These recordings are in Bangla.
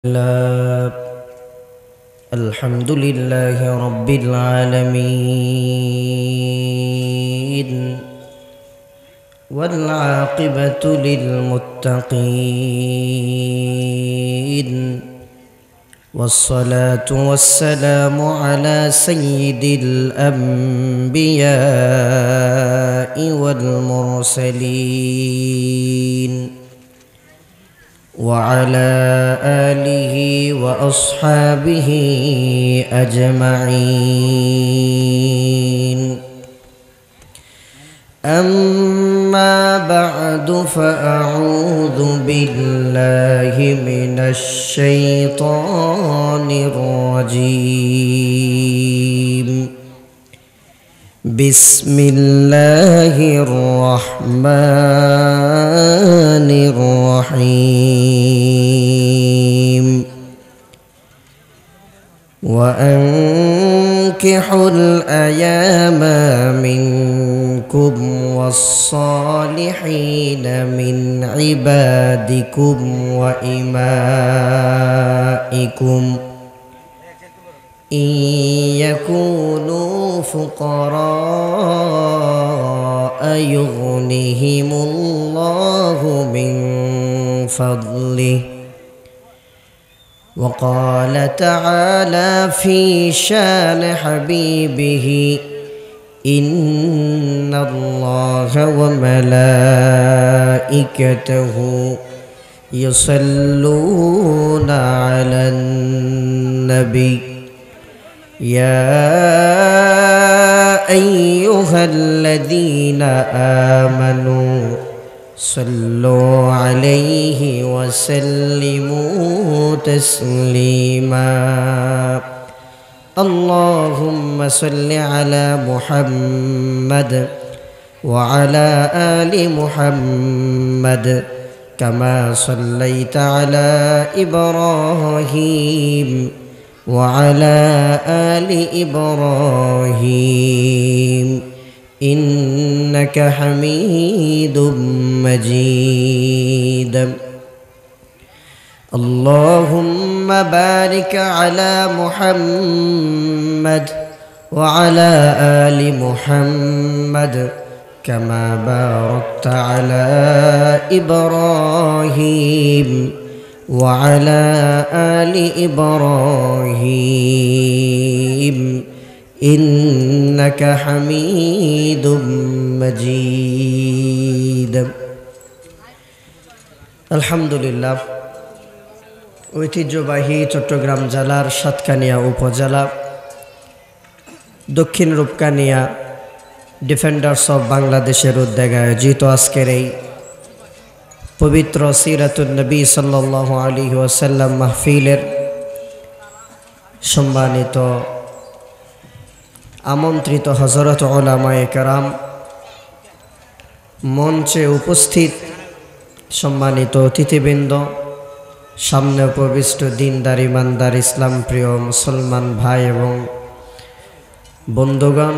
الله. الحمد لله رب العالمين والعاقبة للمتقين والصلاة والسلام على سيد الأنبياء والمرسلين وعلى آله وأصحابه أجمعين. أما بعد فأعوذ بالله من الشيطان الرجيم. بسم الله الرحمن الرحيم. وأنكحوا الأيام منكم والصالحين من عبادكم وإمائكم إن يكونوا فقراء يغنهم الله من فضله. وقال تعالى في شان حبيبه إن الله وملائكته يصلون على النبي يا أيها الذين آمنوا صلوا عليه وسلموا تسليما. اللهم صل على محمد وعلى آل محمد كما صليت على إبراهيم وعلى آل إبراهيم إنك حميد مجيد. اللهم بارك على محمد وعلى آل محمد كما باركت على إبراهيم وعلى آل إبراهيم إنك حميد مجيد. আলহামদুলিল্লাহ, ঐতিহ্যবাহী চট্টগ্রাম জেলার সাতকানিয়া উপজেলা দক্ষিণ রূপকানিয়া ডিফেন্ডার্স অফ বাংলাদেশের উদ্যোগে আয়োজিত আজকের এই পবিত্র সিরাতুন নবী সাল্লাল্লাহু আলাইহি ওয়াসাল্লাম মাহফিলের সম্মানিত আমন্ত্রিত হযরত উলামায়ে কেরাম, মঞ্চে উপস্থিত সম্মানিত অতিথিবৃন্দ, সামনে উপবিষ্ট দিনদার ইমানদার ইসলাম প্রিয় মুসলমান ভাই এবং বন্ধুগণ,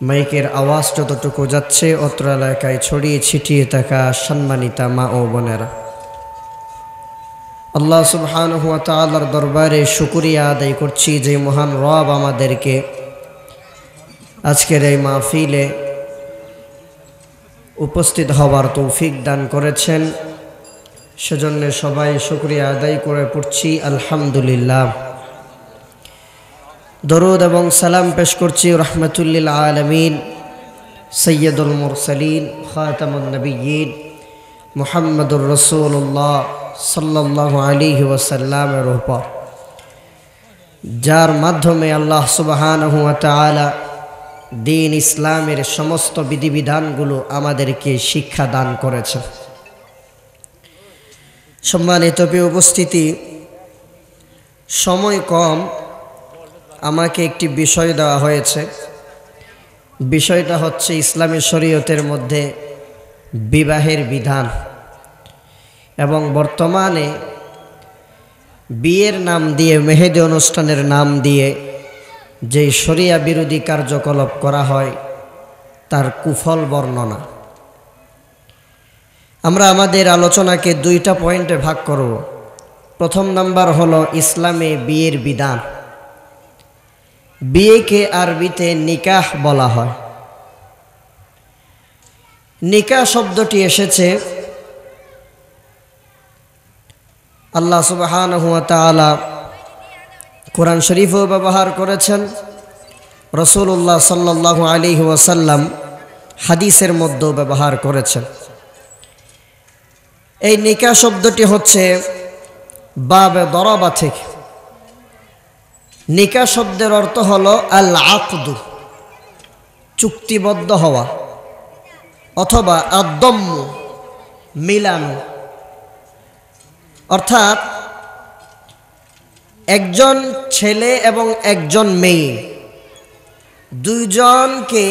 মাইকের আওয়াজ যতটুকু যাচ্ছে অত্র এলাকায় ছড়িয়ে ছিটিয়ে থাকা সম্মানিতা মা ও বোনেরা, আল্লাহ সুবহানাহু ওয়া তাআলার দরবারে শুকরিয়া আদায় করছি যে মহান রব আমাদেরকে আজকের এই মাহফিলে উপস্থিত হওয়ার তৌফিক দান করেছেন। সেজন্য সবাই শুকরিয়া আদায় করে পড়ছি আলহামদুলিল্লাহ। দরুদ এবং সালাম পেশ করছি রাহমাতুল্লিল আলামিন সৈয়দুল মুরসালিন খাতামুন নবিয়্যিন মুহাম্মদুর রাসূলুল্লাহ সাল্লাল্লাহু আলাইহি ওয়াসাল্লামের উপর, যার মাধ্যমে আল্লাহ সুবহানাহু ওয়া তাআলা দ্বীন ইসলামের সমস্ত বিধিবিধানগুলো আমাদেরকে শিক্ষা দান করেছেন। সম্মানিত উপস্থিতি, সময় কম, আমাকে একটি বিষয় দেওয়া হয়েছে। বিষয়টা হচ্ছে ইসলামী শরীয়তের মধ্যে বিবাহের বিধান এবং বর্তমানে বিয়ের নাম দিয়ে, মেহেদি অনুষ্ঠানের নাম দিয়ে যে শরিয়া বিরোধী কার্যকলাপ করা হয় তার কুফল বর্ণনা। আমরা আমাদের আলোচনাকে দুইটা পয়েন্টে ভাগ করব। প্রথম নাম্বার হলো ইসলামে বিয়ের বিধান। বিয়েকে আরবিতে নিকাহ বলা হয়। নিকাহ শব্দটি এসেছে আল্লাহ সুবহানাহু ওয়া তাআলা কোরআন শরীফেও ব্যবহার করেছেন, রাসূলুল্লাহ সাল্লাল্লাহু আলাইহি ওয়াসাল্লাম হাদিসের মধ্যেও ব্যবহার করেছেন। এই নিকাহ শব্দটি হচ্ছে বাবে দরাবা থেকে। নিকাহ শব্দের অর্থ হলো আল আকদু, চুক্তিবদ্ধ হওয়া, অথবা আদম্মু, মিলানো। অর্থাৎ একজন ছেলে এবং একজন মেয়ে দুইজনকে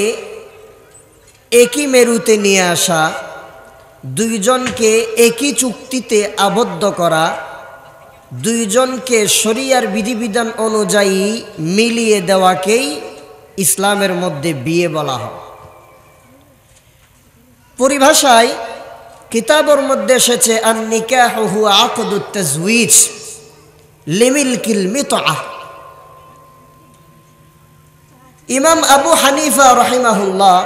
একই মেরুতে নিয়ে আসা, দুইজনকে একই চুক্তিতে আবদ্ধ করা, দুইজনকে শরিয়ার বিধিবিধান অনুযায়ী মিলিয়ে দেওয়াকেই ইসলামের মধ্যে বিয়ে বলা হয়। পরিভাষায় কিতাবের মধ্যে এসেছে আন নিকাহু হুয়া আকদুত তাজওয়ীজ লিমিলকিল মিতআহ। ইমাম আবু হানিফা রাহিমাহুল্লাহ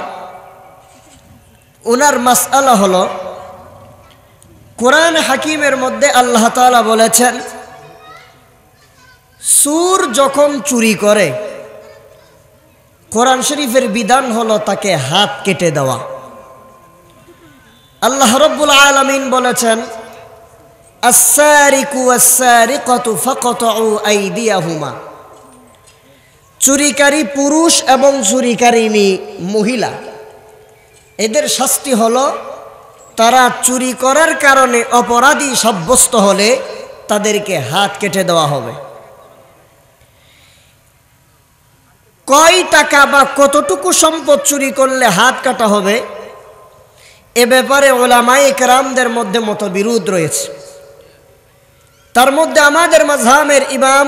ওনার মাসআলা হলো, কোরআন হাকিমের মধ্যে আল্লাহ তাআলা বলেছেন সুর যখন চুরি করে কোরআন শরীফের বিধান হলো তাকে হাত কেটে দেওয়া। আল্লাহ রাব্বুল আলামিন বলেছেন আস-সারিকু ওয়াস-সারিকাতু ফাকতাউ আইদিয়াহুমা। চুরিকারী পুরুষ এবং চুরিকারিনী মহিলা, এদের শাস্তি হলো তারা চুরি করার কারণে অপরাধী সাব্যস্ত হলে তাদেরকে হাত কেটে দেওয়া হবে। কয় টাকা বা কতটুকু সম্পদ চুরি করলে হাত কাটা হবে এ ব্যাপারে উলামায়ে কেরামদের মধ্যে মতবিরোধ রয়েছে। তার মধ্যে আমাদের মাযহাবের ইমাম,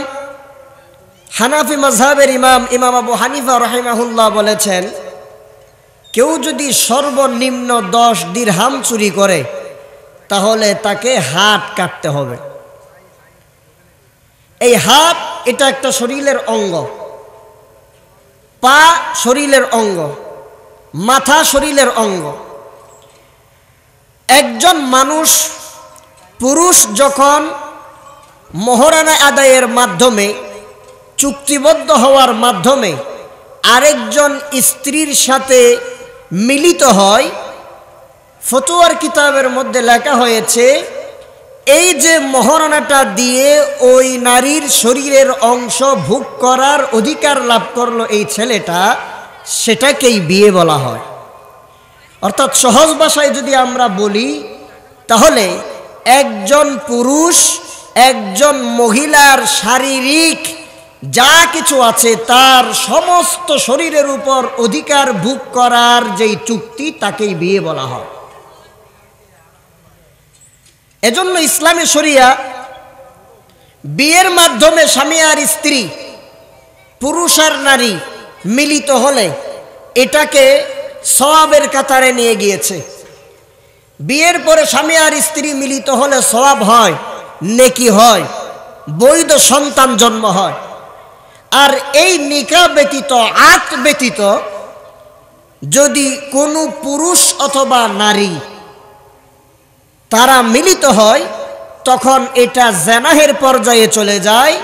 হানাফি মাযহাবের ইমাম আবু হানিফা রাহিমাহুল্লাহ বলেছেন কেউ যদি সর্বনিম্ন 10 দিরহাম চুরি করে তাহলে তাকে হাত কাটতে হবে। এই হাত এটা একটা শরীরের অঙ্গ, পা শরীরের অঙ্গ, মাথা শরীরের অঙ্গ। একজন মানুষ পুরুষ যখন মোহরানা আদায়ের মাধ্যমে, চুক্তিবদ্ধ হওয়ার মাধ্যমে আরেকজন স্ত্রীর সাথে মিলিত হয়, ফতোয়ার কিতাবের মধ্যে লেখা হয়েছে এই যে মোহরানাটা দিয়ে ওই নারীর শরীরের অংশ ভোগ করার অধিকার লাভ করলো এই ছেলেটা, সেটাকেই বিয়ে বলা হয়। অর্থাৎ সহজ ভাষায় যদি আমরা বলি তাহলে একজন পুরুষ একজন মহিলার শারীরিক যা কিছু আছে তার সমস্ত শরীরের উপর অধিকার ভোগ করার যেই চুক্তি তাকেই বিয়ে বলা হয়। এজন্য ইসলামী শরিয়া বিয়ের মাধ্যমে স্বামী আর স্ত্রী, পুরুষ আর নারী মিলিত হলে এটাকে সওয়াবের কাতারে নিয়ে গিয়েছে। বিয়ের পরে স্বামী আর স্ত্রী মিলিত হলে সওয়াব হয়, নেকি হয়, বৈধ সন্তান জন্ম হয়। আর এই নিকাহ ব্যতীত, আকদ ব্যতীত যদি কোনো পুরুষ অথবা নারী তারা মিলিত হয় তখন এটা জেনাহের পর্যায়ে চলে যায়,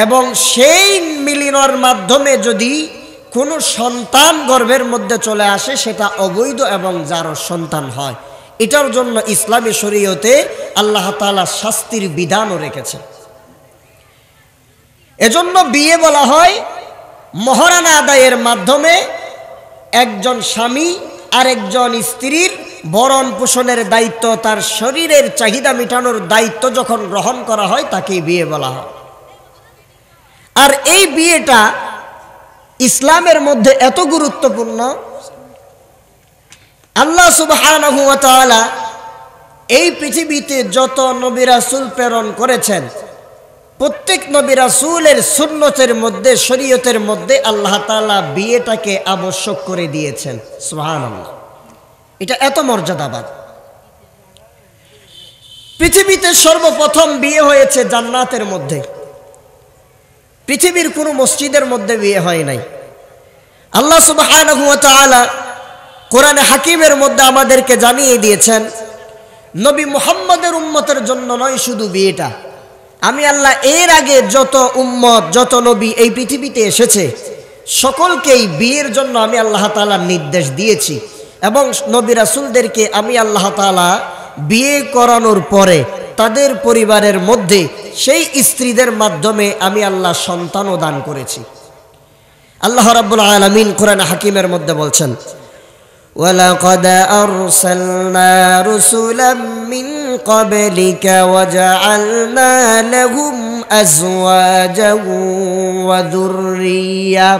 এবং সেই মিলনের মাধ্যমে যদি কোনো সন্তান গর্ভের মধ্যে চলে আসে সেটা অবৈধ এবং জারজ সন্তান হয়। এটার জন্য ইসলামী শরীয়তে আল্লাহ তাআলা শাস্তির বিধানও রেখেছেন। এজন্য বিয়ে বলা হয় মোহরানা আদায়ের মাধ্যমে একজন স্বামী আরেকজন স্ত্রীর ভরণ পোষণের দায়িত্ব, তার শরীরের চাহিদা মেটানোর দায়িত্ব যখন গ্রহণ করা হয় তাকেই বিয়ে বলা হয়। আর এই বিয়েটা ইসলামের মধ্যে এত গুরুত্বপূর্ণ, আল্লাহ সুবহানাহু ওয়া তাআলা এই পৃথিবীতে যত নবী রাসূল প্রেরণ করেছেন প্রত্যেক নবী রাসূলের সুন্নতের মধ্যে, শরীয়তের মধ্যে আল্লাহ তাআলা বিয়েটাকে আবশ্যক করে দিয়েছেন। সুবহানাল্লাহ, এটা এত মর্যাদাবান। পৃথিবীতে সর্বপ্রথম বিয়ে হয়েছে জান্নাতের মধ্যে, পৃথিবীর কোনো মসজিদের মধ্যে বিয়ে হয় নাই। আল্লাহ সুবহানাহু ওয়া তাআলা কোরআনে হাকিমের মধ্যে আমাদেরকে জানিয়ে দিয়েছেন, নবী মুহাম্মদের উম্মতের জন্য নয় শুধু বিয়েটা, আমি আল্লাহ এর আগে যত উম্মত যত নবী এই পৃথিবীতে এসেছে সকলকেই বিয়ের জন্য আমি আল্লাহ তাআলা নির্দেশ দিয়েছি। এবং নবী রাসূলদেরকে আমি আল্লাহ তাআলা বিয়ে করানোর পরে তাদের পরিবারের মধ্যে সেই স্ত্রীদের মাধ্যমে আমি আল্লাহ সন্তানও দান করেছি। আল্লাহ রাব্বুল আলামিন কোরআন হাকিমের মধ্যে বলছেন, ওয়ালাকাদ আরসালনা রুসুলাম মিন ক্বাবলিকা ওয়াজআলনা লাহুম আজওয়াজান ওয়া যুররিয়া।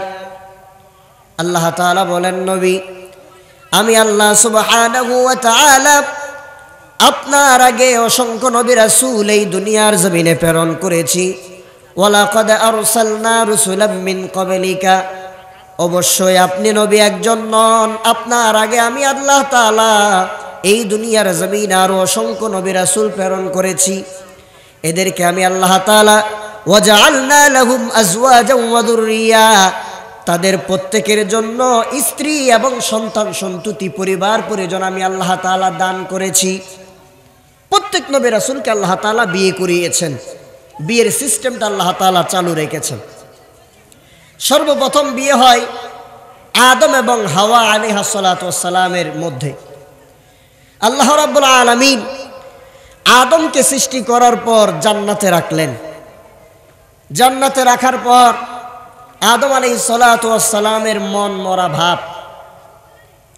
আল্লাহ তাআলা বলেন, নবী আমি আল্লাহ সুবহানাহু ওয়া তাআলা আপনার আগে অসংখ্য নবী রাসূল এই দুনিয়ার জমিনে প্রেরণ করেছি। ওয়ালাকাদ আরসালনা রুসুলাম মিন ক্বাবলিকা, অবশ্যই আপনি নবী একজন নন, আপনার আগে আমি আল্লাহ তাআলা এই দুনিয়ার জমিনে আরো অসংখ্য নবী রাসূল প্রেরণ করেছি। এদেরকে আমি আল্লাহ তাআলা ওয়াজআলনা লাহুম আজওয়াজান ওয়া যুররিয়া, তাদের প্রত্যেকের জন্য স্ত্রী এবং সন্তান সন্ততি পরিবার পরিজন আমি আল্লাহ তাআলা দান করেছি। প্রত্যেক নবী রাসূলকে আল্লাহ তাআলা বিয়ে করিয়েছেন, বিয়ের সিস্টেমটা আল্লাহ তাআলা চালু রেখেছেন। সর্বপ্রথম বিয়ে হয় আদম এবং হাওয়া আলাইহিস সালাতু ওয়াস সালামের মধ্যে। আল্লাহ রাব্বুল আলামিন আদমকে সৃষ্টি করার পর জান্নাতে রাখলেন। জান্নাতে রাখার পর আদম আলাইহিস সালাতু ওয়াস সালামের মন মরা ভাব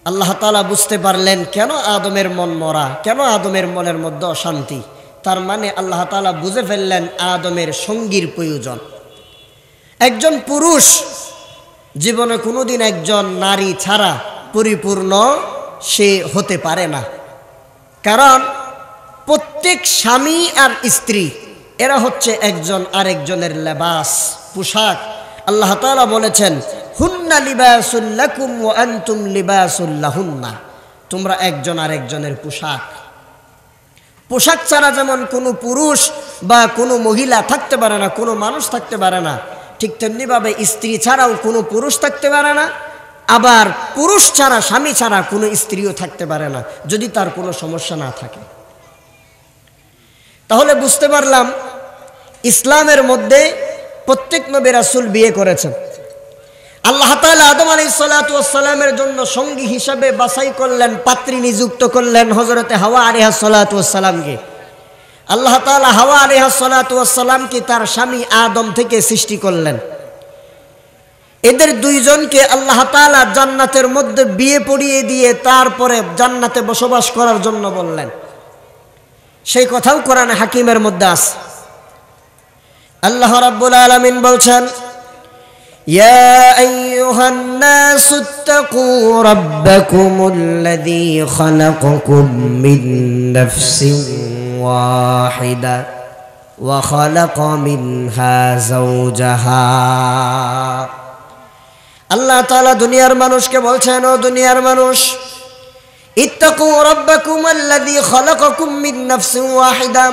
আল্লাহ তাআলা বুঝতে পারলেন, কেন আদমের মন মরা, কেন আদমের মনের মধ্যে অশান্তি। তার মানে আল্লাহ তাআলা বুঝে ফেললেন আদমের সঙ্গীর প্রয়োজন। একজন পুরুষ জীবনে কোনোদিন একজন নারী ছাড়া পরিপূর্ণ সে হতে পারে না, কারণ প্রত্যেক স্বামী আর স্ত্রী এরা হচ্ছে একজন আরেকজনের লেবাস, পোশাক। আল্লাহ তাআলা বলেছেন, হুন্না লিবাসুল লাকুম ওয়া আনতুম লিবাসুল লাহুন্না, তোমরা একজন আরেকজনের পোশাক। পোশাক ছাড়া যেমন কোনো পুরুষ বা কোনো মহিলা থাকতে পারে না, কোনো মানুষ থাকতে পারে না, ঠিক তেমনিভাবে স্ত্রী ছাড়াও কোনো পুরুষ থাকতে পারে না, আবার পুরুষ ছাড়া স্বামী ছাড়া কোনো স্ত্রীও থাকতে পারে না যদি তার কোনো সমস্যা না থাকে। তাহলে বুঝতে পারলাম ইসলামের মধ্যে প্রত্যেক নবী রাসূল বিয়ে করেছেন। আল্লাহ তাআলা আদম আলাইহিস সালাতু ওয়াস সালামের জন্য সঙ্গী হিসাবে বাছাই করলেন, পাত্রী নিযুক্ত করলেন হযরতে হাওয়া আলাইহিস সালাতু ওয়াস সালামকে। আল্লাহ তাআলা হাওয়া আলাইহিস সালাতু ওয়াস সালামকে তার স্বামী আদম থেকে সৃষ্টি করলেন। এদের দুইজনকে আল্লাহ তাআলা জান্নাতের মধ্যে বিয়ে পড়িয়ে দিয়ে তারপরে জান্নাতে বসবাস করার জন্য বললেন। সেই কথাও কোরআনে হাকিমের মধ্যে আছে। আল্লাহ রাব্বুল আলামিন বলছেন, ইয়া আইয়ুহান নাসু ইত্তাকু রাব্বাকুমুল্লাযী খালাকাকুম মিন নাফসিন ওয়াহিদা ওয়া খালাকা মিনহা যাওজাহা। আল্লাহ তাআলা দুনিয়ার মানুষকে বলছেন, ও দুনিয়ার মানুষ, ইত্তাকু রাব্বাকুমুল্লাযী খালাকাকুম মিন নাফসিন ওয়াহিদা,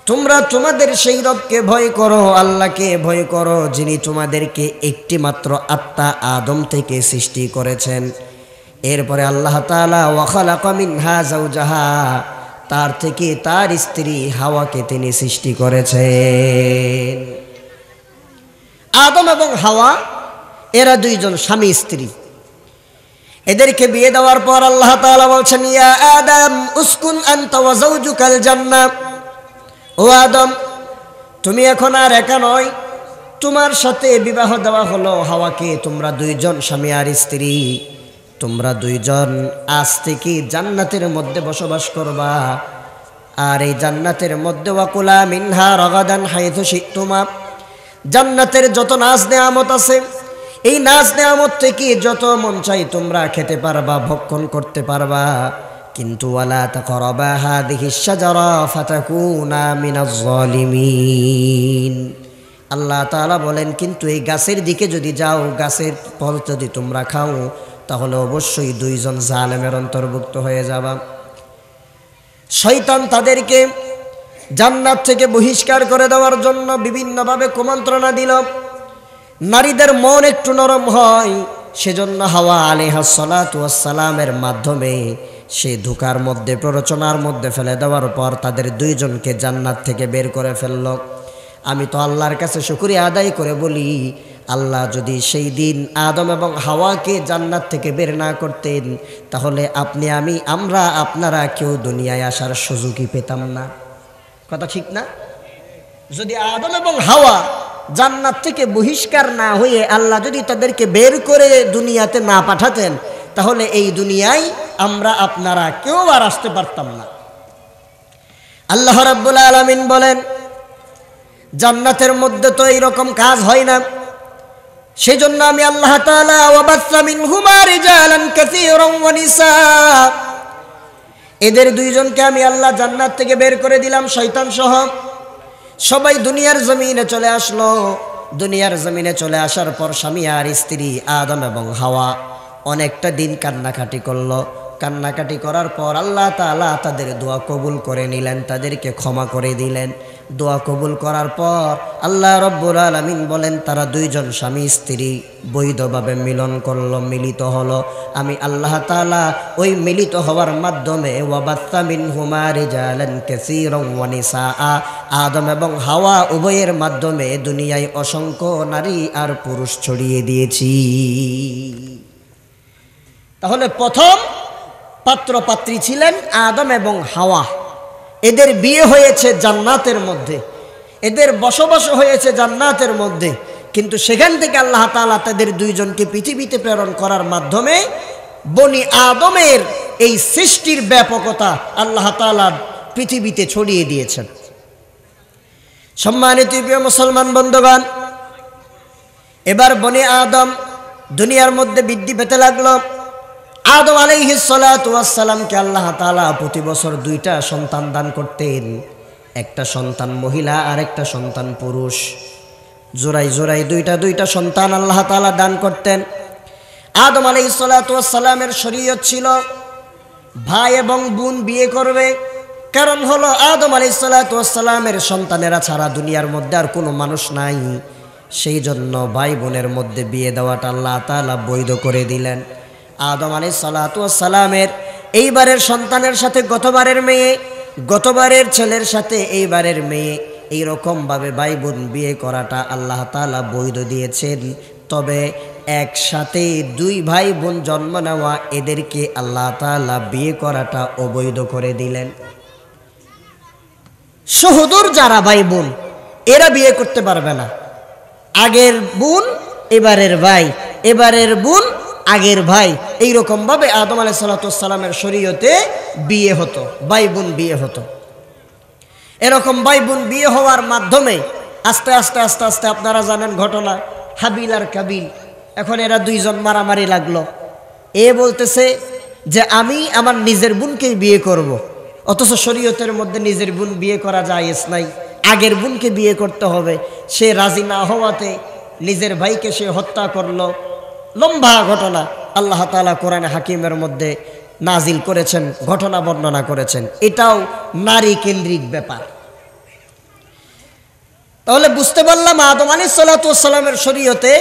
তোমরা তোমাদের সেই রবকে ভয় করো, আল্লাহকে ভয় করো, যিনি তোমাদেরকে একটি মাত্র আত্মা আদম থেকে সৃষ্টি করেছেন। এরপরে আল্লাহ তাআলা ওয়া খালাকা মিনহা যাওজাহা, তার থেকে তার স্ত্রী হাওয়াকে তিনি সৃষ্টি করেছেন। আদম এবং হাওয়া এরা দুইজন স্বামী স্ত্রী। এদেরকে বিয়ে দেওয়ার পর আল্লাহ তাআলা বলছেন, ইয়া আদম উসকুন আনতা ওয়া যাওজুকাল জান্নাহ, ও আদম তুমি এখন আর একা নয়, তোমার সাথে বিবাহ দেওয়া হলো হাওয়াকে, তোমরা দুইজন স্বামী আর স্ত্রী, তোমরা দুইজন আজ থেকে জান্নাতের মধ্যে বসবাস করবা। আর এই জান্নাতের মধ্যে ওয়াকুলা মিনহা রাগাদান হাইথু শিতুমা, জান্নাতের যত নাজ নেয়ামত আছে এই নাজ নেয়ামত থেকে যত মন চাই তোমরা খেতে পারবা, ভক্ষণ করতে পারবা, কিন্তু ওয়ালা তাকরাবা হাযিহিশ শাজারা ফাতাকুনা মিনাজ জালিমিন। আল্লাহ তাআলা বলেন, কিন্তু এই গাছের দিকে যদি যাও, গাছের ফল যদি তোমরা খাও, তাহলে অবশ্যই দুইজন জালেমের অন্তর্ভুক্ত হয়ে যাবা। শয়তান তাদেরকে জান্নাত থেকে বহিষ্কার করে দেওয়ার জন্য বিভিন্নভাবে কুমন্ত্রণা দিল। নারীদের মন একটু নরম হয়, সেজন্য হাওয়া আলাইহিস সালাতু ওয়াস সালামের মাধ্যমে সে ধোঁকার মধ্যে, প্ররোচনার মধ্যে ফেলে দেওয়ার পর তাদের দুইজনকে জান্নাত থেকে বের করে ফেলল। আমি তো আল্লাহর কাছে শুকরিয়া আদায় করে বলি, আল্লাহ যদি সেই দিন আদম এবং হাওয়াকে জান্নাত থেকে বের না করতেন, তাহলে আপনি, আমি, আমরা, আপনারা কেউ দুনিয়ায় আসার সুযোগই পেতাম না। কথা ঠিক না? যদি আদম এবং হাওয়া জান্নাত থেকে বহিষ্কার না হয়ে আল্লাহ যদি তাদেরকে বের করে দুনিয়াতে না পাঠাতেন, তাহলে এই দুনিয়ায় আমরা, আপনারা কেউ আর আসতে পারতাম না। আল্লাহ রাব্বুল আলামিন বলেন, জান্নাতের মধ্যে তো এইরকম কাজ হয় না, সেজন্য আমি আল্লাহ তাআলা ওয়াবাসসা মিনহুমা রিজালান কাসীরান ওয়া নিসা, এদের দুইজনকে আমি আল্লাহ জান্নাত থেকে বের করে দিলাম শয়তান সহ। সবাই দুনিয়ার জমিনে চলে আসলো। দুনিয়ার জমিনে চলে আসার পর স্বামী আর স্ত্রী আদম এবং হাওয়া অনেকটা দিন কান্নাকাটি করলো। কান্নাকাটি করার পর আল্লাহ তাআলা তাদের দোয়া কবুল করে নিলেন, তাদেরকে ক্ষমা করে দিলেন। দোয়া কবুল করার পর আল্লাহ রব্বুল আলামিন বলেন, তারা দুইজন স্বামী স্ত্রী বৈধভাবে মিলন করলো, মিলিত হলো। আমি আল্লাহ তাআলা ওই মিলিত হওয়ার মাধ্যমে ওয়াবাসসা মিনহুমা রিজালান কাসীরান ওয়া নিসা, আদম এবং হাওয়া উভয়ের মাধ্যমে দুনিয়ায় অসংখ্য নারী আর পুরুষ ছড়িয়ে দিয়েছি। তাহলে প্রথম পাত্র পাত্রী ছিলেন আদম এবং হাওয়া। এদের বিয়ে হয়েছে জান্নাতের মধ্যে, এদের বসবাস হয়েছে জান্নাতের মধ্যে। কিন্তু সেখান থেকে আল্লাহ তাআলা তাদের দুইজনকে পৃথিবীতে প্রেরণ করার মাধ্যমে বনি আদমের এই সৃষ্টির ব্যাপকতা আল্লাহ তাআলা পৃথিবীতে ছড়িয়ে দিয়েছেন। সম্মানিত প্রিয় মুসলমান বন্ধুগণ, এবার বনি আদম দুনিয়ার মধ্যে বৃদ্ধি পেতে লাগলো। আদম আলাইহিস সালাতু ওয়াস সালামকে আল্লাহ তাআলা প্রতি বছর দুইটা সন্তান দান করতেন, একটা সন্তান মহিলা আর একটা সন্তান পুরুষ। জোড়ায় জোড়ায় দুইটা সন্তান আল্লাহ তাআলা দান করতেন। আদম আলাইহিস সালাতু ওয়াস সালামের শরীয়ত ছিল ভাই এবং বোন বিয়ে করবে। কারণ হলো আদম আলাইহিস সালাতু ওয়াস সালামের সন্তানেরা ছাড়া দুনিয়ার মধ্যে আর কোনো মানুষ নাই। সেই জন্য ভাই বোনের মধ্যে বিয়ে দেওয়াটা আল্লাহ তাআলা বৈধ করে দিলেন। আদম আলাইহিস সালাতু ওয়াস সালামের এইবারের সন্তানের সাথে গতবারের মেয়ে, গতবারের ছেলের সাথে এইবারের মেয়ে, এইরকমভাবে ভাই বোন বিয়ে করাটা আল্লাহ তাআলা বৈধ দিয়েছেন। তবে একসাথে দুই ভাই বোন জন্ম নেওয়া, এদেরকে আল্লাহ তাআলা বিয়ে করাটা অবৈধ করে দিলেন। সহোদর যারা ভাই বোন, এরা বিয়ে করতে পারবে না। আগের বোন এবারের ভাই, এবারের বোন আগের ভাই, এইরকম ভাবে আদম আলাইহিস সালাতু ওয়াস সালামের শরীয়তে বিয়ে হতো, ভাই বোন বিয়ে হতো। এরকম ভাই বোন বিয়ে হওয়ার মাধ্যমে আস্তে আস্তে আস্তে আস্তে আপনারা জানেন ঘটনা, হাবিল আর কাবিল। এখন এরা দুইজন মারামারি লাগলো। এ বলতেছে যে আমি আমার নিজের বোনকেই বিয়ে করব, অথচ শরীয়তের মধ্যে নিজের বোন বিয়ে করা জায়েজ নাই, আগের বোনকে বিয়ে করতে হবে। সে রাজি না হওয়াতে নিজের ভাইকে সে হত্যা করলো। লম্বা ঘটনা আল্লাহ তাআলা কোরআনে হাকিমের মধ্যে নাজিল করেছেন, ঘটনা বর্ণনা করেছেন। এটাও নারী কেন্দ্রিক ব্যাপার। তাহলে বুঝতে পারলাম আদম আলাইহিস সালাতু ওয়াস সালামের শরীয়তে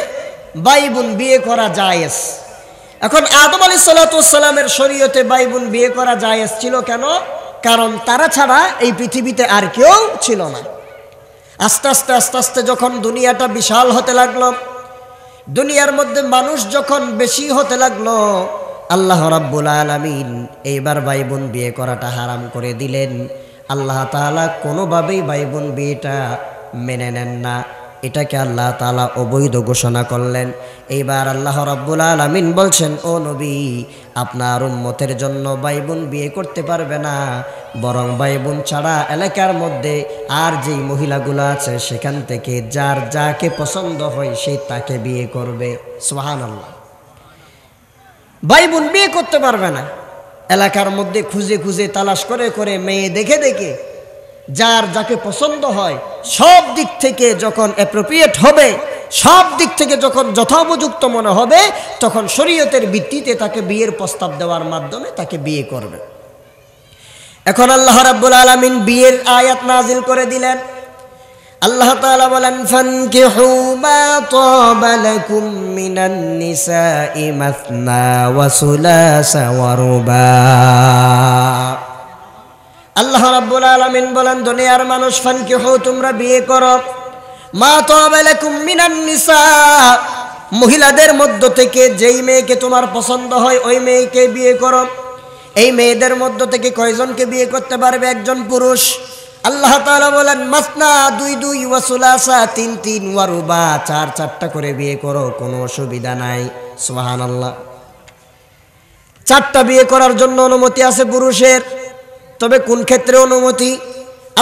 ভাই বোন বিয়ে করা জায়েজ। এখন আদম আলাইহিস সালাতু ওয়াস সালামের শরীয়তে ভাই বোন বিয়ে করা জায়েজ ছিল কেন? কারণ তারা ছাড়া এই পৃথিবীতে আর কেউ ছিল না। আস্তে আস্তে আস্তে আস্তে যখন দুনিয়াটা বিশাল হতে লাগলো, দুনিয়ার মধ্যে মানুষ যখন বেশি হতে লাগলো, আল্লাহ রাব্বুল আলামিন এইবার ভাই বোন বিয়ে করাটা হারাম করে দিলেন। আল্লাহ তাআলা কোনোভাবেই ভাই বোন বিয়েটা মেনে নেন না, এটাকে আল্লাহ তাআলা অবৈধ ঘোষণা করলেন। এইবার আল্লাহ রাব্বুল আলামিন বলছেন, ও নবী, আপনার উম্মতের জন্য ভাই বোন বিয়ে করতে পারবে না, বরং ভাই বোন ছাড়া এলাকার মধ্যে আর যেই মহিলাগুলো আছে সেখান থেকে যার যাকে পছন্দ হয় সে তাকে বিয়ে করবে। সুবহানাল্লাহ। ভাই বোন বিয়ে করতে পারবে না, এলাকার মধ্যে খুঁজে খুঁজে তালাশ করে করে মেয়ে দেখে দেখে যার যাকে পছন্দ হয় সব দিক থেকে যখন অ্যাপ্রোপ্রিয়েট হবে, সব দিক থেকে যখন যথোপযুক্ত মনে হবে, তখন শরীয়তের ভিত্তিতে তাকে বিয়ের প্রস্তাব দেওয়ার মাধ্যমে তাকে বিয়ে করবে। এখন আল্লাহ রাব্বুল আলামিন বিয়ের আয়াত নাজিল করে দিলেন। আল্লাহ তাআলা বলেন, ফানকিহু মা তাবা লাকুম মিনান নিসাই মাসনা ওয়া সুলাসা ওয়া রুবা। আল্লাহ রাব্বুল আলামিন বলেন, দুনিয়ার মানুষ, ফানকিহু, তোমরা বিয়ে করো, মা তাবা লাকুম মিনান নিসা, মহিলাদের মধ্য থেকে যেই মেয়েকে তোমার পছন্দ হয় ওই মেয়েকে বিয়ে করো। এই মেয়েদের মধ্য থেকে কয়জনকে বিয়ে করতে পারবে? একজন পুরুষ। আল্লাহ তাআলা বলেন, মাসনা, দুই দুই, ওয়া সুলাসা, তিন তিন, ওয়া রুবা, চার চারটা করে বিয়ে করো, কোনো অসুবিধা নাই। সুবহানাল্লাহ। চারটা বিয়ে করার জন্য অনুমতি আছে পুরুষের, তবে কোন ক্ষেত্রে অনুমতি?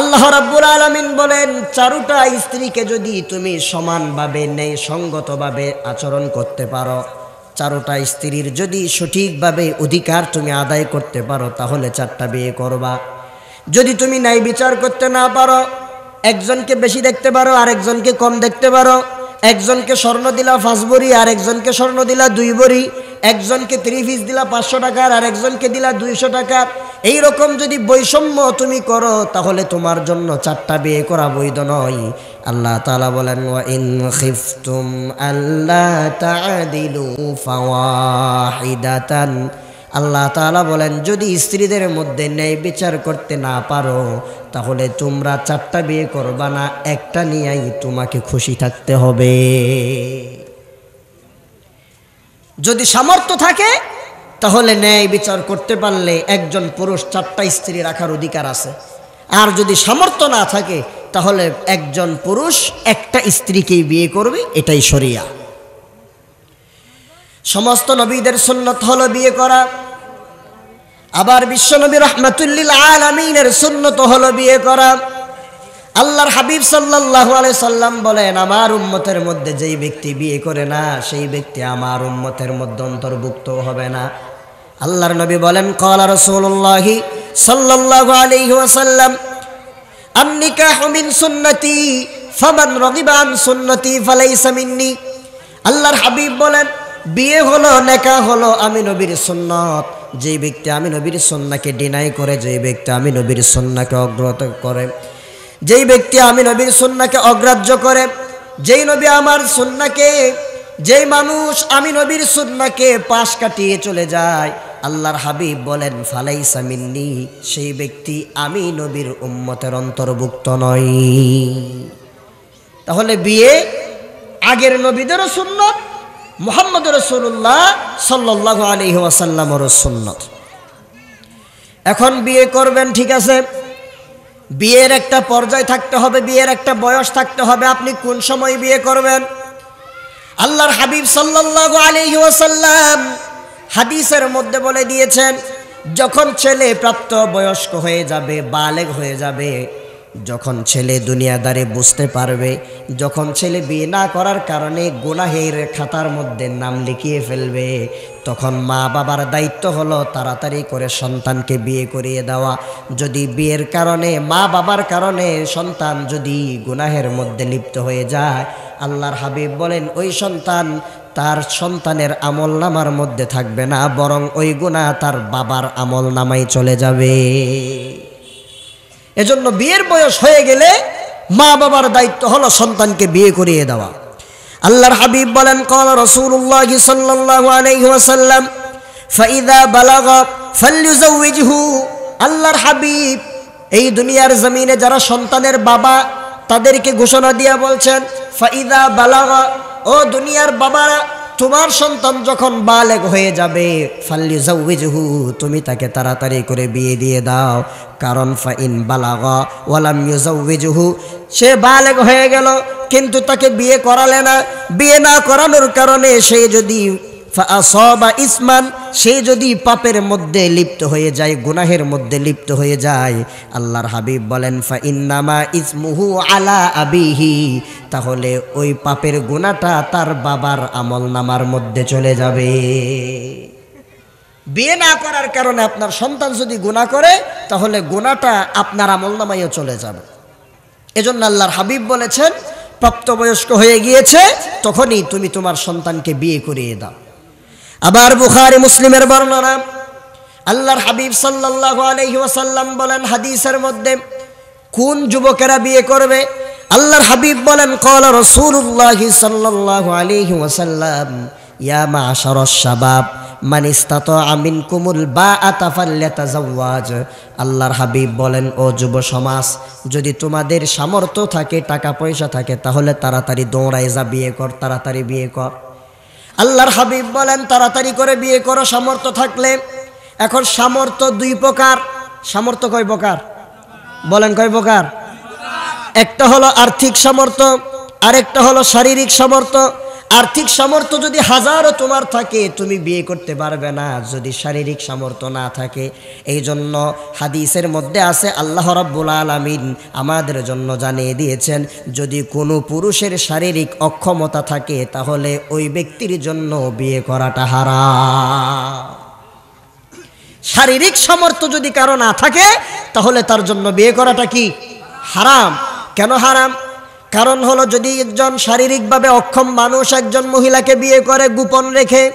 আল্লাহ রাব্বুল আলামিন বলেন, চারুটা স্ত্রীকে যদি তুমি সমানভাবে ন্যায় সঙ্গতভাবে আচরণ করতে পারো, চারোটা স্ত্রীর যদি সঠিকভাবে অধিকার তুমি আদায় করতে পারো, তাহলে চারটা বিয়ে করবা। যদি তুমি ন্যায় বিচার করতে না পারো, একজনকে বেশি দেখতে পারো, আরেকজনকে কম দেখতে পারো, একজনকে স্বর্ণ দিলা 5 ভরি, আরেকজনকে স্বর্ণ দিলা 2 ভরি, একজনকে 3 পিস দিলা 500 টাকার, আর একজনকে দিলা 200 টাকার, এইরকম যদি বৈষম্য তুমি করো, তাহলে তোমার জন্য চারটা বিয়ে করা বৈধ নয়। আল্লাহ তাআলা বলেন, ওয়া ইন খিফতুম আল্লা তা'দিলু ফাওয়াহিদাতান, আল্লাহ তাআলা বলেন, যদি স্ত্রীদের মধ্যে ন্যায় বিচার করতে না পারো, তাহলে তোমরা চারটা বিয়ে করবা না, একটা নিয়েই তোমাকে খুশি থাকতে হবে। যদি সামর্থ্য থাকে তাহলে ন্যায় বিচার করতে পারলে একজন পুরুষ চারটা স্ত্রী রাখার অধিকার আছে। আর যদি সামর্থ্য না থাকে তাহলে একজন পুরুষ একটা স্ত্রীকেই বিয়ে করবে, এটাই শরিয়া। সমস্ত নবীদের সুন্নত হলো বিয়ে করা, আবার বিশ্বনবী রাহমাতুল লিল আলামিনের সুন্নত হলো বিয়ে করা। আল্লাহর হাবিব সাল্লাল্লাহু আলাইহি সাল্লাম বলেন, আমার উম্মতের মধ্যে যেই ব্যক্তি বিয়ে করে না, সেই ব্যক্তি আমার উম্মতের মধ্যে অন্তর্ভুক্ত হবে না। আল্লাহর নবী বলেন, ক্বালা রাসূলুল্লাহ সাল্লাল্লাহু আলাইহি ওয়াসাল্লাম, আন-নিকাহু মিন সুন্নতি ফামান রাগিবা আন সুন্নতি ফালাইসা মিন্নি। আল্লাহর হাবিব বলেন, বিয়ে হলো, নেকাহ হলো আমি নবীর সুন্নত। যেই ব্যক্তি আমি নবীর সুন্নাহকে ডিনাই করে, যেই ব্যক্তি আমি নবীর সুন্নাহকে অগ্রাহ্য করে, যেই ব্যক্তি আমি নবীর সুন্নাহকে অগ্রাহ্য করে, যেই নবী আমার সুন্নাহকে, যেই মানুষ আমি নবীর সুন্নাহকে পাশ কাটিয়ে চলে যায়, আল্লাহর হাবিব বলেন, ফালাইসা মিন্নি, সেই ব্যক্তি আমি নবীর উম্মতের অন্তর্ভুক্ত নয়। তাহলে বিয়ে আগের নবীদেরও সুন্নত, মুহাম্মদ রাসূলুল্লাহ সাল্লাল্লাহু আলাইহি ওয়াসাল্লামেরও সুন্নত। এখন বিয়ে করবেন, ঠিক আছে, বিয়ের একটা পর্যায় থাকতে হবে, বিয়ের একটা বয়স থাকতে হবে। আপনি কোন সময় বিয়ে করবেন? আল্লাহর হাবিব সাল্লাল্লাহু আলাইহি ওয়াসাল্লাম হাদিসের মধ্যে বলে দিয়েছেন, যখন ছেলে প্রাপ্ত বয়স্ক হয়ে যাবে, বালেগ হয়ে যাবে, যখন ছেলে দুনিয়াদারি বুঝতে পারবে, যখন ছেলে বিয়ে না করার কারণে গুনাহের খাতার মধ্যে নাম লিখিয়ে ফেলবে, তখন মা বাবার দায়িত্ব হলো তাড়াতাড়ি করে সন্তানকে বিয়ে করিয়ে দেওয়া। যদি বিয়ের কারণে, মা বাবার কারণে সন্তান যদি গুনাহের মধ্যে লিপ্ত হয়ে যায়, আল্লাহর হাবিব বলেন, ওই সন্তান তার সন্তানের আমল নামার মধ্যে থাকবে না, বরং ওই গুনাহ তার বাবার আমল নামায় চলে যাবে। এজন্য বিয়ের বয়স হয়ে গেলে মা বাবার দায়িত্ব হলো সন্তানকে বিয়ে করিয়ে দেওয়া। আল্লাহর হাবিব বলেন, ক্বালা রাসূলুল্লাহ সাল্লাল্লাহু আলাইহি ওয়াসাল্লাম, ফাইযা বালাগা ফালইউযাওইজহু। আল্লাহর হাবিব এই দুনিয়ার জমিনে যারা সন্তানের বাবা, তাদেরকে ঘোষণা দিয়া বলছেন, ফাইযা বালাগা, ও দুনিয়ার বাবারা, তোমার সন্তান যখন বালেগ হয়ে যাবে, ফালইউযাওইজহু, তুমি তাকে তাড়াতাড়ি করে বিয়ে দিয়ে দাও। কারণ ফাইন বালাগা ওয়ালাম ইউযাওইজহু, সে বালেগ হয়ে গেল কিন্তু তাকে বিয়ে করালে না, বিয়ে না করানোর কারণে সে যদি ফাআসাবা ইসমান, সে যদি পাপের মধ্যে লিপ্ত হয়ে যায়, গুনাহের মধ্যে লিপ্ত হয়ে যায়, আল্লাহর হাবিব বলেন, ফাইন্নামা ইসমুহু আলা আবিহি, তাহলে ওই পাপের গুনাহটা তার বাবার আমলনামার মধ্যে চলে যাবে। বিয়ে না করার কারণে আপনার সন্তান যদি গুনাহ করে, তাহলে গুনাহটা আপনার আমলনামায়ও চলে যাবে। এজন্য আল্লাহর হাবিব বলেছেন, প্রাপ্তবয়স্ক হয়ে গিয়েছে তখনই তুমি তোমার সন্তানকে বিয়ে করিয়ে দাও। আবার বুখারী মুসলিমের বর্ণনা, আল্লাহর হাবিব সাল্লাল্লাহু আলাইহি ওয়াসাল্লাম বলেন হাদিসের মধ্যে, কোন যুবকেরা বিয়ে করবে? আল্লাহর হাবিব বলেন, ক্বালা রাসূলুল্লাহ সাল্লাল্লাহু আলাইহি ওয়াসাল্লাম, ইয়া মা'শারাশ শাবাব মান ইসতাতা'a মিনকুমুল বাআতা ফালইয়াতাযাওয়াজ। আল্লাহর হাবিব বলেন, ও যুব সমাজ, যদি তোমাদের সামর্থ্য থাকে, টাকা পয়সা থাকে, তাহলে তাড়াতাড়ি দৌড়ায় যা বিয়ে কর, তাড়াতাড়ি বিয়ে কর। আল্লাহর হাবিব বলেন, তাড়াতাড়ি করে বিয়ে করো সামর্থ্য থাকলে। এখন সামর্থ্য দুই প্রকার। সামর্থ্য কয় প্রকার? বলেন কয় প্রকার? একটা হলো আর্থিক সামর্থ্য, আরেকটা হলো শারীরিক সামর্থ্য। আর্থিক সামর্থ্য যদি হাজারও তোমার থাকে, তুমি বিয়ে করতে পারবে না যদি শারীরিক সামর্থ্য না থাকে। এই জন্য হাদিসের মধ্যে আছে, আল্লাহ রাব্বুল আলামিন আমাদের জন্য জানিয়ে দিয়েছেন, যদি কোনো পুরুষের শারীরিক অক্ষমতা থাকে, তাহলে ওই ব্যক্তির জন্য বিয়ে করাটা হারাম। শারীরিক সামর্থ্য যদি কারো না থাকে, তাহলে তার জন্য বিয়ে করাটা কি? হারাম। কেন হারাম? কারণ হলো, যদি একজন শারীরিকভাবে অক্ষম মানুষ একজন মহিলাকে বিয়ে করে গোপন রেখে,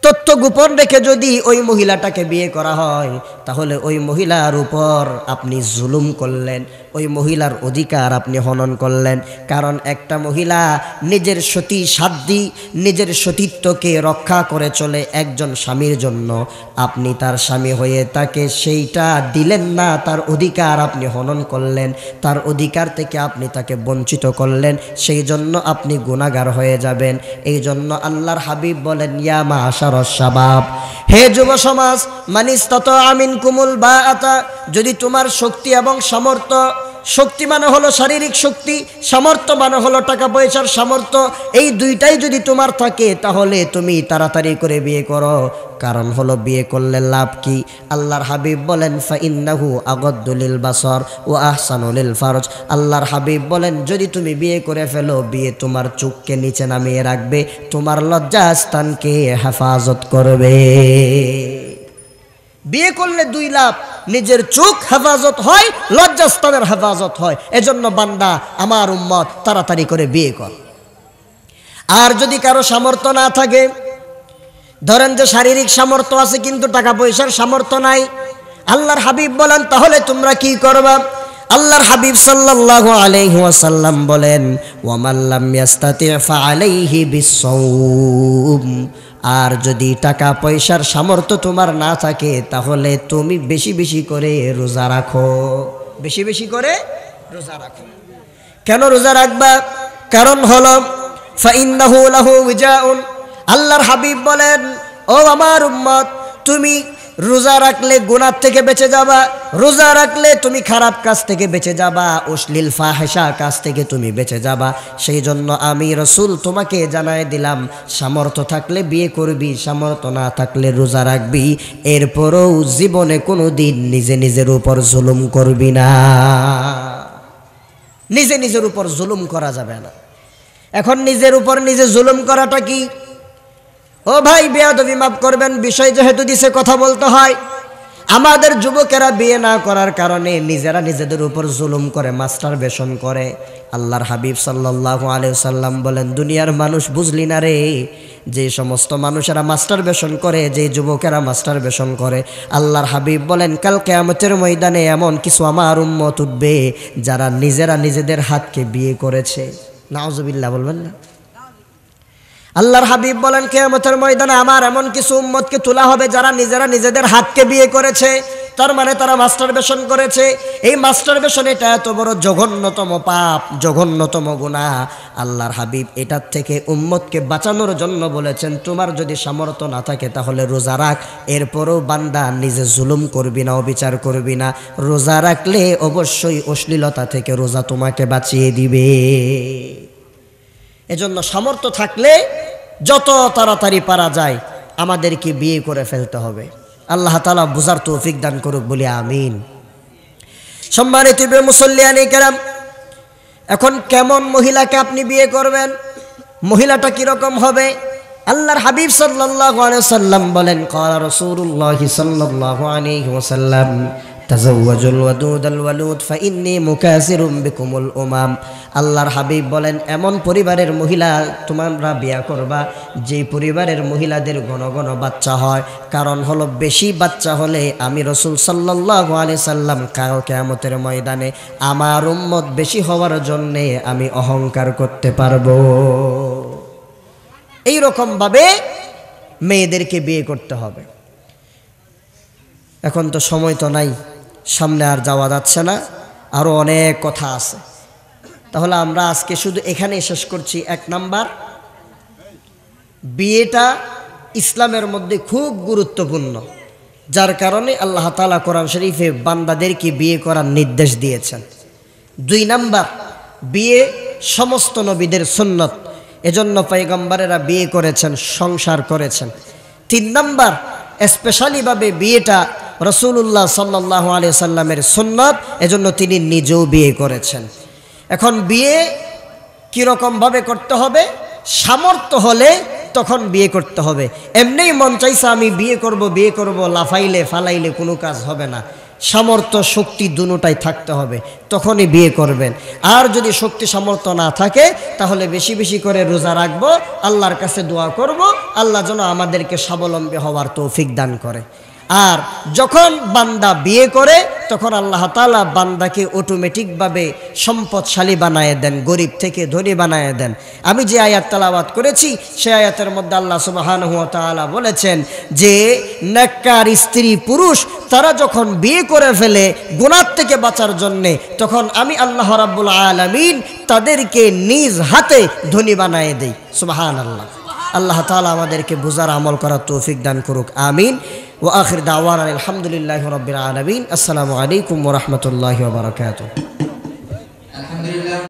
তথ্য গোপন রেখে যদি ওই মহিলাটাকে বিয়ে করা হয়, তাহলে ওই মহিলার উপর আপনি জুলুম করলেন, ওই মহিলার অধিকার আপনি হনন করলেন। কারণ একটা মহিলা নিজের সতী সাধ্যি, নিজের সতীত্বকে রক্ষা করে চলে একজন স্বামীর জন্য। আপনি তার স্বামী হয়ে তাকে সেইটা দিলেন না, তার অধিকার আপনি হনন করলেন, তার অধিকার থেকে আপনি তাকে বঞ্চিত করলেন, সেই জন্য আপনি গুনাহগার হয়ে যাবেন। এই জন্য আল্লাহর হাবিব বলেন, ইয়া মা'শারাশ শাবাব, হে যুব সমাজ, মান ইসতাতা'a মিনকুমুল বাআতা, যদি তোমার শক্তি এবং সামর্থ্য, শক্তি মানে হলো শারীরিক শক্তি, সামর্থ্য মানে হলো টাকা পয়সার সামর্থ্য, এই দুইটাই যদি তোমার থাকে, তাহলে তুমি তাড়াতাড়ি করে বিয়ে করো। কারণ হলো, বিয়ে করলে লাভ কি? আল্লাহর হাবিব বলেন, ফাইন্নাহু আগাদ্দু লিল বাসার ওয়া আহসানু লিল ফারজ। আল্লাহর হাবিব বলেন, যদি তুমি বিয়ে করে ফেলো, বিয়ে তোমার চোখকে নিচে নামিয়ে রাখবে, তোমার লজ্জাস্থানকে হেফাজত করবে। বিয়ে করলে দুই লাভ, নিজের চোখ হেফাজত হয়, লজ্জাস্থানের হেফাজত হয়। এজন্য বান্দা, আমার উম্মত, তাড়াতাড়ি করে বিয়ে কর। আর যদি কারো সামর্থ্য না থাকে, ধরেন যে শারীরিক সামর্থ্য আছে কিন্তু টাকা পয়সার সামর্থ্য নাই, আল্লাহর হাবিব বলেন, তাহলে তোমরা কি করবা? আল্লাহর হাবিব সাল্লাল্লাহু আলাইহি ওয়াসাল্লাম বলেন, ওয়া মান লাম ইয়াস্তাতি' ফাআলাইহি বিস-সাওম। আর যদি টাকা পয়সার সামর্থ্য তোমার না থাকে, তাহলে তুমি বেশি বেশি করে রোজা রাখো, বেশি বেশি করে রোজা রাখো। কেন রোজা রাখবা? কারণ হলো, ফাইন্নাহু লাহু উজাউন। আল্লাহর হাবিব বলেন, ও আমার উম্মত, তুমি রোজা রাখলে গুনাহ থেকে বেঁচে যাবা, রোজা রাখলে তুমি খারাপ কাজ থেকে বেঁচে যাবা, অশ্লীল ফাহিশা কাজ থেকে তুমি বেঁচে যাবা। সেই জন্য আমি রাসূল তোমাকে জানায় দিলাম, সামর্থ্য থাকলে বিয়ে করবি, সামর্থ্য না থাকলে রোজা রাখবি। এরপরও জীবনে কোনো দিন নিজে নিজের উপর জুলুম করবি না। নিজে নিজের উপর জুলুম করা যাবে না। এখন নিজের উপর নিজে জুলুম করাটা কি? ও ভাই, বেয়াদবি মাফ করবেন, বিষয় যেহেতু দিছে কথা বলতে হয়। আমাদের যুবকেরা বিয়ে না করার কারণে নিজেরা নিজেদের উপর জুলুম করে, মাস্টারবেশন করে। আল্লাহর হাবিব সাল্লাল্লাহু আলাইহি ওয়াসাল্লাম বলেন, দুনিয়ার মানুষ বুঝলি না রে, যে সমস্ত মানুষেরা মাস্টারবেশন করে, যে যুবকেরা মাস্টারবেশন করে, আল্লাহর হাবিব বলেন, কাল কিয়ামতের ময়দানে এমন কিছু আমার উম্মত উঠবে যারা নিজেরা নিজেদের হাতকে বিয়ে করেছে। নাউজুবিল্লাহ বলবেন না? আল্লাহর হাবিব বলেন, কিয়ামতের ময়দানে আমার এমন কিছু উম্মতকে তোলা হবে যারা নিজেরা নিজেদের হাতকে বিয়ে করেছে। তার মানে তারা মাস্টারবেশন করেছে। এই মাস্টারবেশন এটা এত বড় জঘন্যতম পাপ, জঘন্যতম গুনাহ। আল্লাহর হাবিব এটার থেকে উম্মতকে বাঁচানোর জন্য বলেছেন, তোমার যদি সামর্থ্য না থাকে তাহলে রোজা রাখ। এরপরও বান্দা নিজে জুলুম করবি না, অবিচার করবি না। রোজা রাখলে অবশ্যই অশ্লীলতা থেকে রোজা তোমাকে বাঁচিয়ে দিবে। এজন্য সামর্থ্য থাকলে যত তাড়াতাড়ি পারা যায় আমাদেরকে বিয়ে করে ফেলতে হবে। আল্লাহ তাআলা বুঝার তৌফিক দান করুক, বলি আমিন। সম্মানিত মুসল্লিয়ানে কেরাম, এখন কেমন মহিলাকে আপনি বিয়ে করবেন? মহিলাটা কিরকম হবে? আল্লাহর হাবিব সাল্লাল্লাহু আলাইহি ওয়াসাল্লাম বলেন, ক্বালা রাসূলুল্লাহ সাল্লাল্লাহু আলাইহি ওয়াসাল্লাম, তাজাওয়াজুল ওয়াদুদাল ওয়ালুদ ফাইন্নী মুকাসিরুম বিকুমুল উমাম। আল্লাহর হাবিব বলেন, এমন পরিবারের মহিলা তোমরা বিয়া করবা যে পরিবারের মহিলাদের ঘন ঘন বাচ্চা হয়। কারণ হলো বেশি বাচ্চা হলে আমি রাসূল সাল্লাল্লাহু আলাইহি সাল্লাম কিয়ামতের ময়দানে আমার উম্মত বেশি হওয়ার জন্যে আমি অহংকার করতে পারবো। এই রকম ভাবে মেয়েদেরকে বিয়ে করতে হবে। এখন তো সময় তো নাই, সামনে আর যাওয়া যাচ্ছে না, আরও অনেক কথা আছে। তাহলে আমরা আজকে শুধু এখানেই শেষ করছি। 1 নাম্বার, বিয়েটা ইসলামের মধ্যে খুব গুরুত্বপূর্ণ, যার কারণে আল্লাহ তাআলা কোরআন শরীফে বান্দাদেরকে বিয়ে করার নির্দেশ দিয়েছেন। 2 নাম্বার, বিয়ে সমস্ত নবীদের সুন্নত, এজন্য পয়গম্বরেরা বিয়ে করেছেন, সংসার করেছেন। 3 নাম্বার, স্পেশালিভাবে বিয়েটা রাসূলুল্লাহ সাল্লাল্লাহু আলাইহি সাল্লামের সুন্নাত, এজন্য তিনি নিজেও বিয়ে করেছেন। এখন বিয়ে কীরকমভাবে করতে হবে? সামর্থ্য হলে তখন বিয়ে করতে হবে। এমনিই মন চাইছে আমি বিয়ে করব, লাফাইলে ফালাইলে কোনো কাজ হবে না। সামর্থ্য শক্তি দুটোটাই থাকতে হবে, তখনই বিয়ে করবেন। আর যদি শক্তি সামর্থ্য না থাকে তাহলে বেশি বেশি করে রোজা রাখবো, আল্লাহর কাছে দোয়া করব আল্লাহ যেন আমাদেরকে স্বাবলম্বী হওয়ার তৌফিক দান করে। আর যখন বান্দা বিয়ে করে তখন আল্লাহ তাআলা বান্দাকে অটোমেটিকভাবে সম্পদশালী বানায় দেন, গরিব থেকে ধনী বানায় দেন। আমি যে আয়াত তেলাওয়াত করেছি সেই আয়াতের মধ্যে আল্লাহ সুবহানাহু ওয়া তাআলা বলেছেন যে নেককার স্ত্রী পুরুষ তারা যখন বিয়ে করে ফেলে গুনাহ থেকে বাঁচার জন্যে, তখন আমি আল্লাহ রাব্বুল আলামিন তাদেরকে নিজ হাতে ধনী বানায় দেই। সুবহানাল্লাহ। আল্লাহ তাআলা আমাদেরকে বুঝার আমল করার তৌফিক দান করুক, আমিন। ওয়া আখির দাওয়ানা আলহামদুলিল্লাহি রাব্বিল আলামিন। আসসালামু আলাইকুম ওয়া রাহমাতুল্লাহি ওয়া বারাকাতুহু।